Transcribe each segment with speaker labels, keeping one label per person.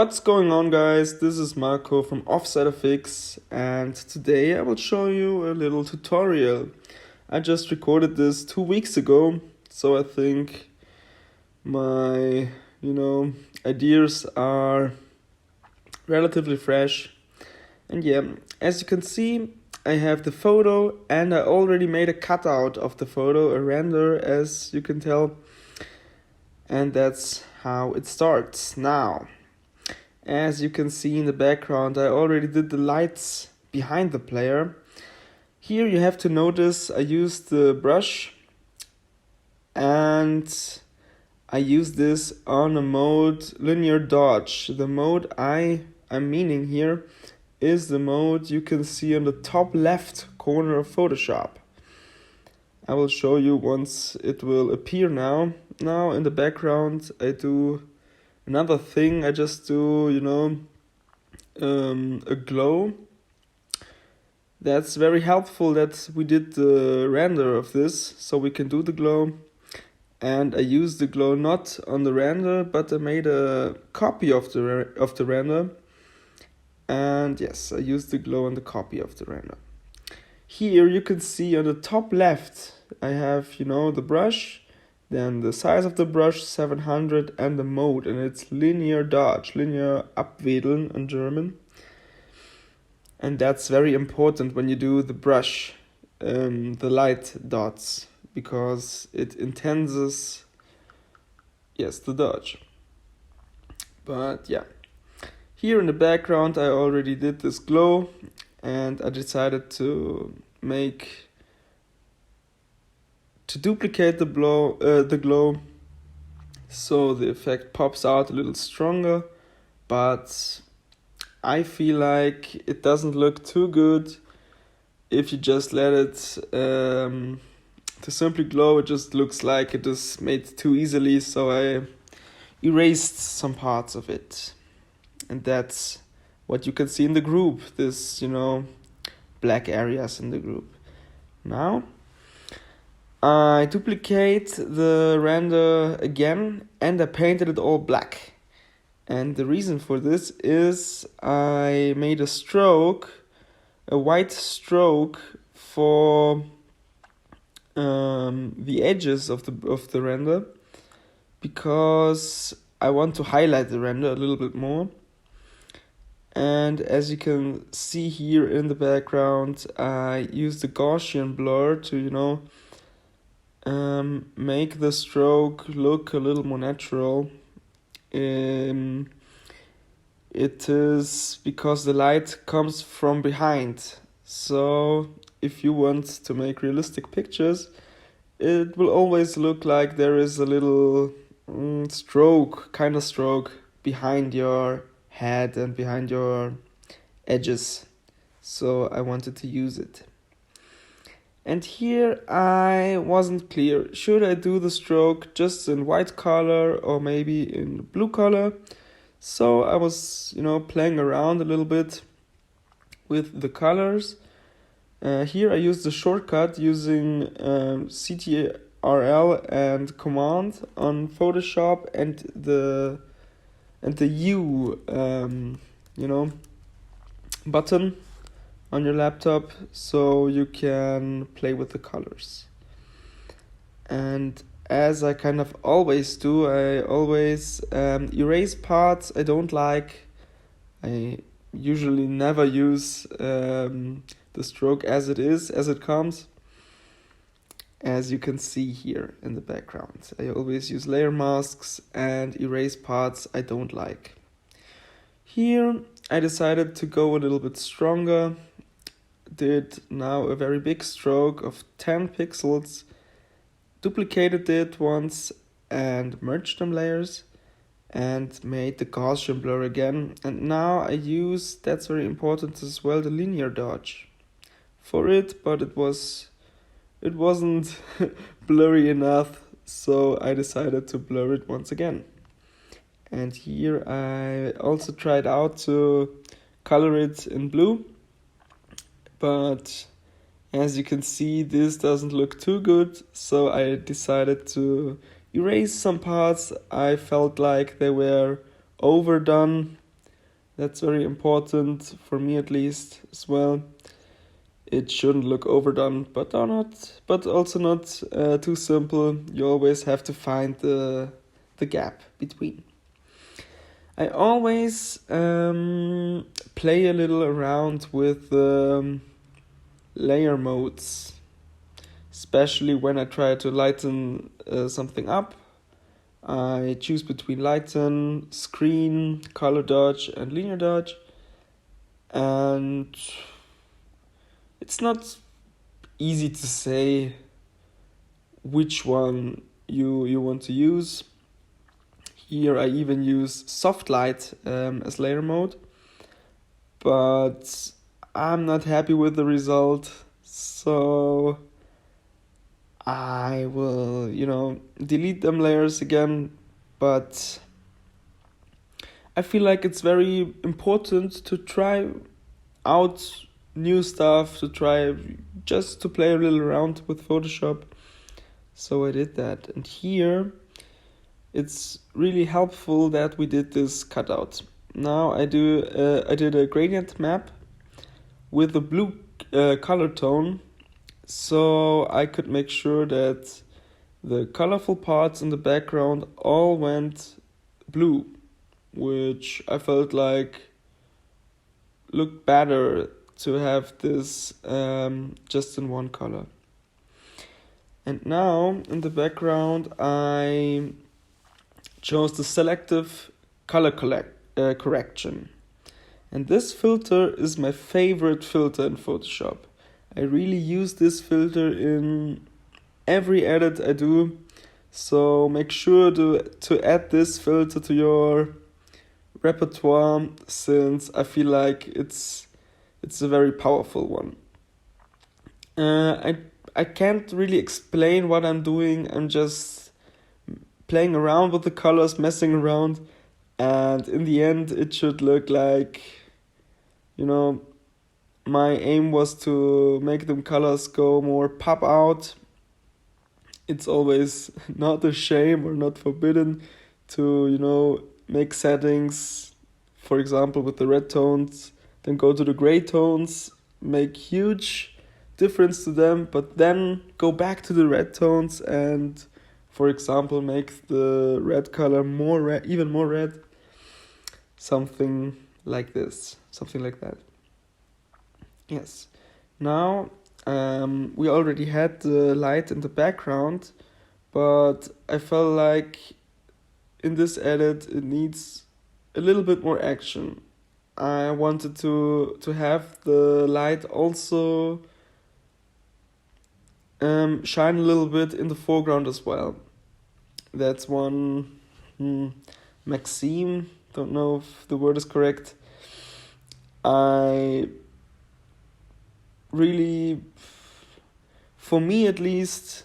Speaker 1: What's going on, guys? This is Marco from offsidefx, and today I will show you a little tutorial. I just recorded this 2 weeks ago, so I think my ideas are relatively fresh. And yeah, as you can see, I have the photo and I already made a cutout of the photo, a render, as you can tell. And that's how it starts now. As you can see in the background, I already did the lights behind the player. Here you have to notice I used the brush and I use this on a mode linear dodge. The mode I'm meaning here is the mode you can see on the top left corner of Photoshop. I will show you once it will appear now. Now in the background I do another thing. I just do, a glow. That's very helpful that we did the render of this, so we can do the glow. And I used the glow not on the render, but I made a copy of the render. And yes, I used the glow on the copy of the render. Here you can see on the top left, I have, the brush, then the size of the brush 700 and the mode, and it's linear dodge, linear abwedeln in German. And that's very important when you do the brush, the light dots, because it intenses, the dodge. But yeah, here in the background I already did this glow, and I decided to duplicate the glow, so the effect pops out a little stronger, but I feel like it doesn't look too good if you just let it to simply glow. It just looks like it is made too easily, so I erased some parts of it. And that's what you can see in the group, this, black areas in the group. Now I duplicate the render again and I painted it all black. And the reason for this is I made a white stroke for the edges of the render, because I want to highlight the render a little bit more. And as you can see here in the background, I used the Gaussian blur to make the stroke look a little more natural. It is because the light comes from behind, so if you want to make realistic pictures, it will always look like there is a little stroke behind your head and behind your edges, so I wanted to use it. And here I wasn't clear, should I do the stroke just in white color or maybe in blue color? So I was, playing around a little bit with the colors. Here I used the shortcut using CTRL and Command on Photoshop and the U, button on your laptop, so you can play with the colors. And as I kind of always do, I always erase parts I don't like. I usually never use the stroke as it comes. As you can see here in the background, I always use layer masks and erase parts I don't like. Here I decided to go a little bit stronger. Did now a very big stroke of 10 pixels, duplicated it once and merged them layers and made the Gaussian blur again. And now I use, that's very important as well, the linear dodge for it, but it wasn't blurry enough, so I decided to blur it once again. And here I also tried out to color it in blue, but as you can see, this doesn't look too good, so I decided to erase some parts I felt like they were overdone That's very important for me at least as well. It shouldn't look overdone, but also not too simple. You always have to find the gap between. I always play a little around with layer modes, especially when I try to lighten something up. I choose between lighten, screen, color dodge, and linear dodge, and it's not easy to say which one you want to use. Here I even use soft light as layer mode, but I'm not happy with the result, so I will, delete them layers again, but I feel like it's very important to try out new stuff, to try just to play a little around with Photoshop. So I did that, and here it's really helpful that we did this cutout. Now I did a gradient map with a blue color tone, so I could make sure that the colorful parts in the background all went blue, which I felt like looked better to have this just in one color. And now in the background I chose the selective color correction. And this filter is my favorite filter in Photoshop. I really use this filter in every edit I do. So make sure to add this filter to your repertoire, since I feel like it's a very powerful one. I can't really explain what I'm doing. I'm just playing around with the colors, messing around, and in the end it should look like, my aim was to make them colors go more pop out. It's always not a shame or not forbidden to, make settings, for example, with the red tones, then go to the gray tones, make huge difference to them, but then go back to the red tones and, for example, make the red color more red, even more red. Something like this, something like that. Yes. Now, we already had the light in the background, but I felt like in this edit it needs a little bit more action. I wanted to have the light also shine a little bit in the foreground as well. That's one maxim, don't know if the word is correct. I really, for me at least,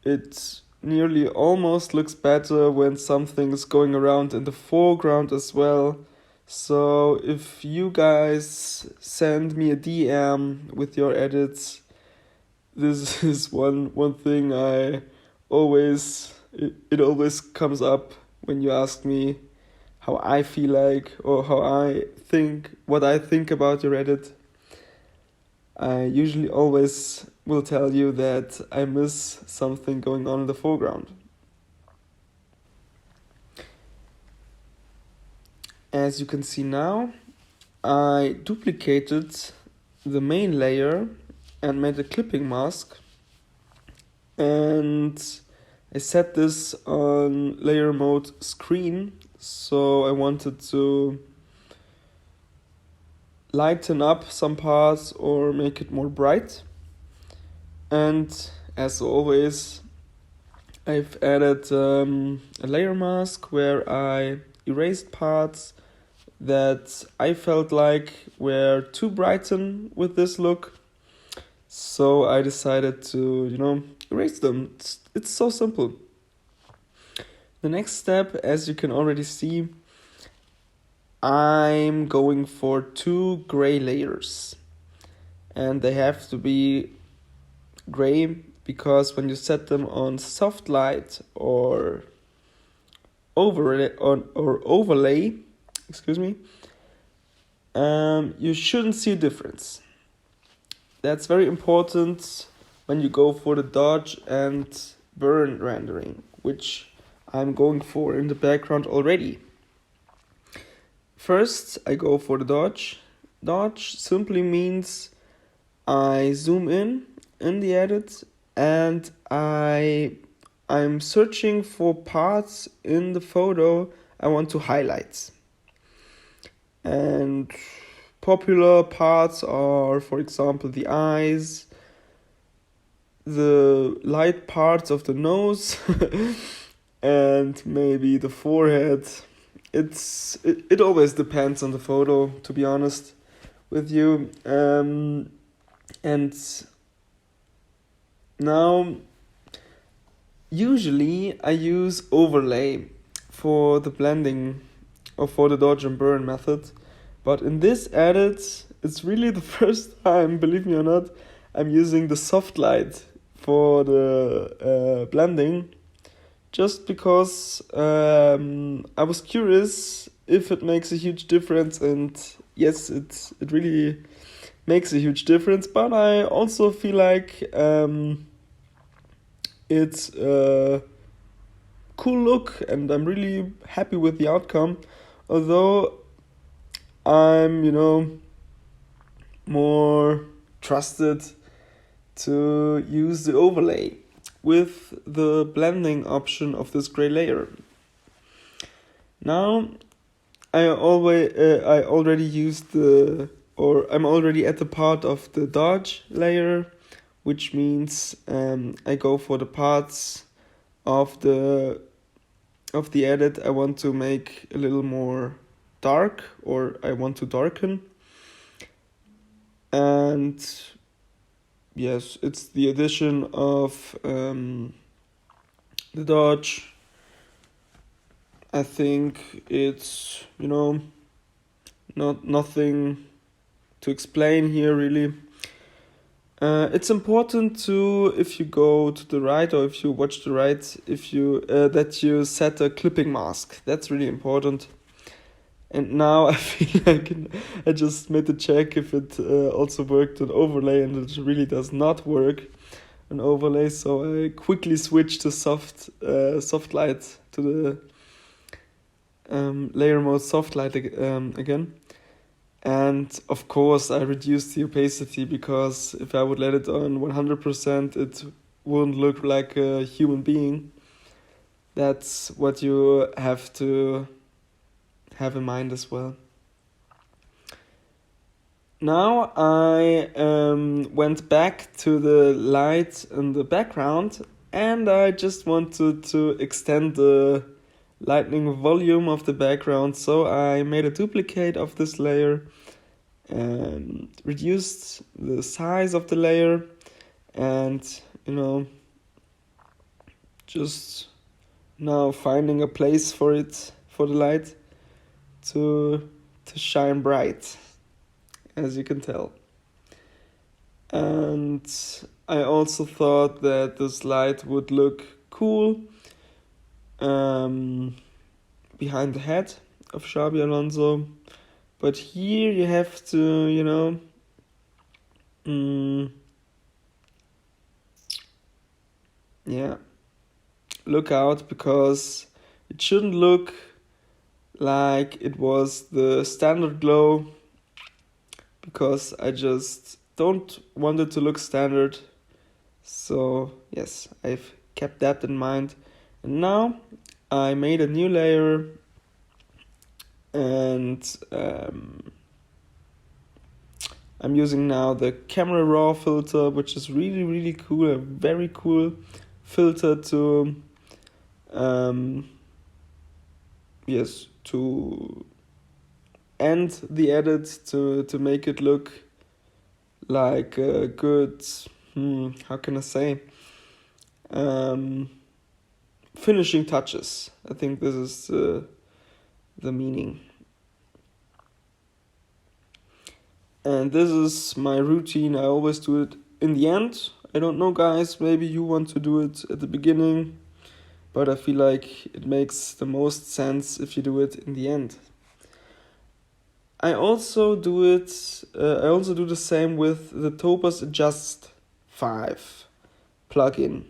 Speaker 1: it nearly almost looks better when something's going around in the foreground as well. So if you guys send me a DM with your edits, this is one thing it always comes up when you ask me how I feel like or what I think about your edit. I usually always will tell you that I miss something going on in the foreground. As you can see now, I duplicated the main layer and made a clipping mask, and I set this on layer mode screen, so I wanted to lighten up some parts or make it more bright. And as always, I've added a layer mask where I erased parts that I felt like were too brighten with this look. So I decided to, erase them. It's so simple. The next step, as you can already see, I'm going for 2 gray layers. And they have to be gray because when you set them on soft light or overlay, excuse me, you shouldn't see a difference. That's very important when you go for the dodge and burn rendering, which I'm going for in the background already. First, I go for the dodge. Dodge simply means I zoom in the edit, and I'm searching for parts in the photo I want to highlight. And popular parts are, for example, the eyes, the light parts of the nose, and maybe the forehead. It always depends on the photo, to be honest with you. And now, usually I use overlay for the blending or for the dodge and burn method. But in this edit, it's really the first time, believe me or not, I'm using the soft light for the blending. Just because I was curious if it makes a huge difference, and yes, it really makes a huge difference. But I also feel like it's a cool look, and I'm really happy with the outcome. Although I'm, more trusted to use the overlay with the blending option of this gray layer. Now, I'm already at the part of the dodge layer, which means I go for the parts of the edit I want to make a little more dark, or I want to darken. And yes, it's the addition of the dodge. I think it's, nothing to explain here really. It's important to, if you go to the right or if you watch the right, that you set a clipping mask. That's really important. And now I feel like I just made a check if it also worked on overlay, and it really does not work on overlay. So I quickly switched to soft light, to the layer mode soft light again. And of course I reduced the opacity, because if I would let it on 100%, it wouldn't look like a human being. That's what you have to have in mind as well. Now I went back to the light in the background, and I just wanted to extend the lightning volume of the background, so I made a duplicate of this layer and reduced the size of the layer, and just now finding a place for it, for the light to shine bright, as you can tell. And I also thought that this light would look cool behind the head of Xabi Alonso. But here you have to, look out, because it shouldn't look like it was the standard glow, because I just don't want it to look standard. So yes, I've kept that in mind. And now I made a new layer, and I'm using now the camera raw filter, which is really, really cool, a very cool filter to to end the edit, to make it look like a good, how can I say, finishing touches. I think this is the meaning. And this is my routine. I always do it in the end. I don't know, guys, maybe you want to do it at the beginning, but I feel like it makes the most sense if you do it in the end. I also do it. I also do the same with the Topaz Adjust 5 plugin.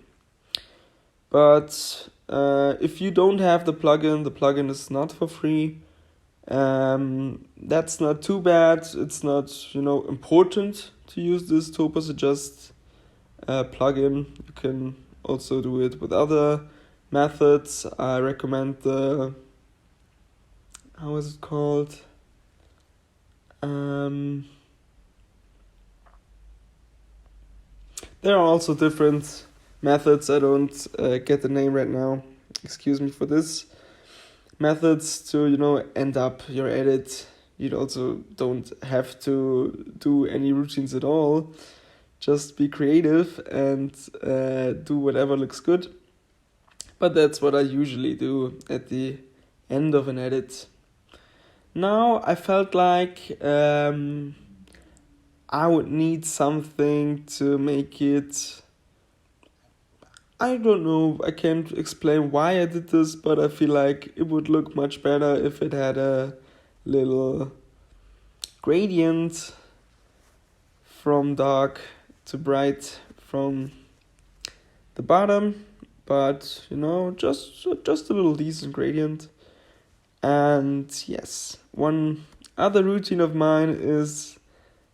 Speaker 1: But if you don't have the plugin is not for free. That's not too bad. It's not, important to use this Topaz Adjust plugin. You can also do it with other methods. I recommend the, how is it called? There are also different methods. I don't get the name right now. Excuse me for this. Methods to, end up your edit. You also don't have to do any routines at all. Just be creative and do whatever looks good. But that's what I usually do at the end of an edit. Now I felt like I would need something to make it. I don't know, I can't explain why I did this, but I feel like it would look much better if it had a little gradient from dark to bright from the bottom, but just a little decent gradient. And yes, one other routine of mine is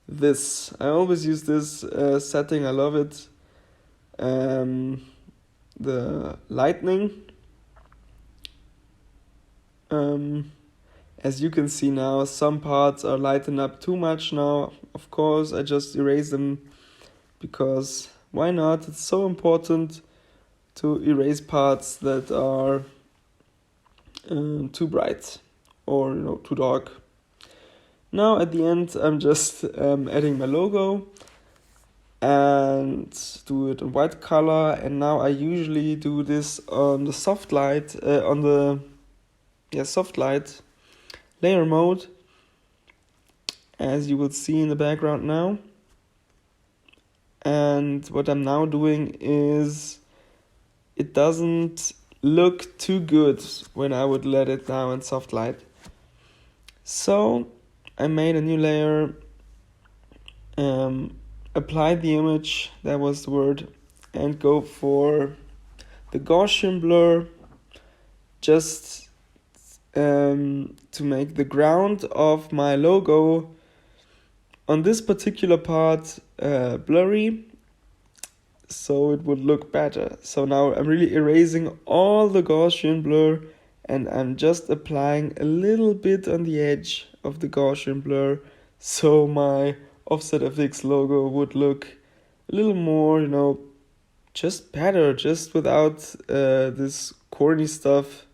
Speaker 1: this. I always use this setting, I love it. The lightning. As you can see now, some parts are lightened up too much now. Of course, I just erase them because why not? It's so important to erase parts that are too bright or too dark. Now at the end, I'm just adding my logo and do it in white color. And now I usually do this on the soft light, soft light layer mode, as you will see in the background now. And what I'm now doing is it doesn't look too good when I would let it down in soft light. So I made a new layer, applied the image, that was the word, and go for the Gaussian blur, just to make the ground of my logo on this particular part blurry, so it would look better. So now I'm really erasing all the Gaussian blur and I'm just applying a little bit on the edge of the Gaussian blur, so my offsidefx logo would look a little more, just better, just without this corny stuff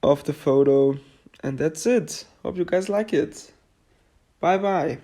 Speaker 1: of the photo. And that's it. Hope you guys like it. Bye bye.